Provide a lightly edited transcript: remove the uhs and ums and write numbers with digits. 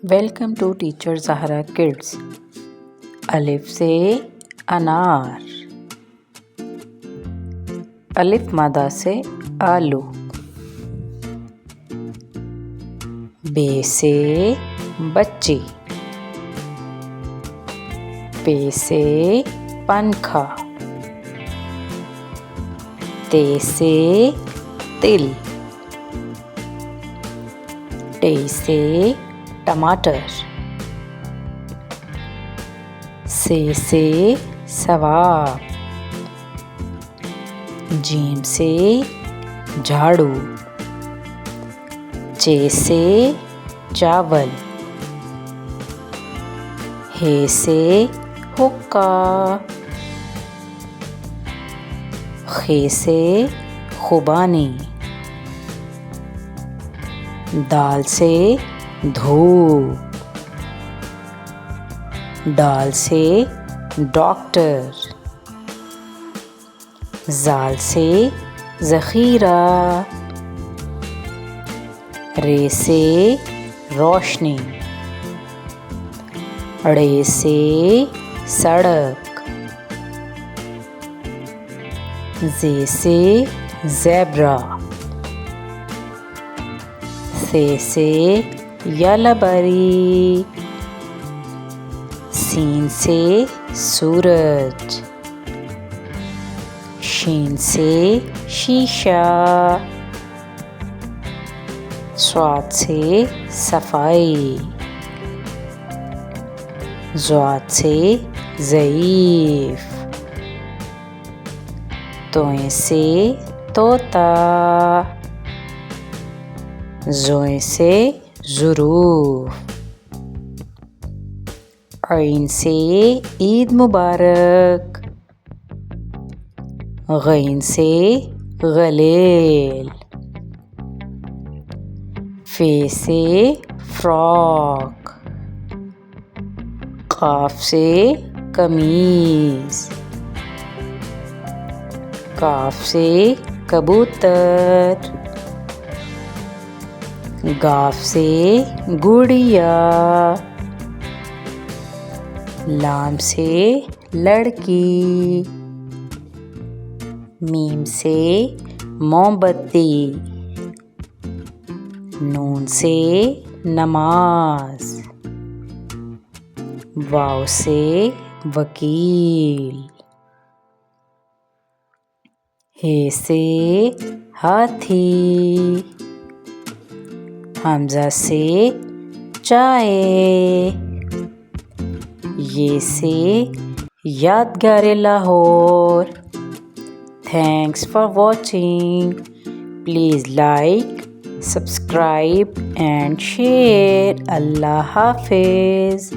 Welcome to teacher Zahra kids. अलिफ से अनार, अलिफ मादा से आलू, बे से बच्ची, पे से पंखा, ते से तिल, टे से टमाटर, से सवाब, जीम से झाड़ू, चे से चावल, हे से हुक्का, खे से खुबानी, दाल से धूप, डाल से डॉक्टर, जाल से ज़ख़ीरा, रे से रोशनी, ड़े से सड़क, जे से ज़ेब्रा, से यलबरी, सीन से सूरज, शीन से शीशा, स्वाद से सफाई, ज़्वाद से ज़ईफ़, तोए से तोता, ज़ोए से ज़ुरूफ़, ऐन से ईद मुबारक, गैन से गलेल, फे से फ्रॉक, काफ से कमीज, काफ से कबूतर, गाफ से गुड़िया, लाम से लड़की, मीम से मोमबत्ती, नून से नमाज, वाव से वकील, हे से हाथी, हमजा से चाय, ये से यादगार Lahore. Thanks for watching. Please like, subscribe and share. Allah Hafiz.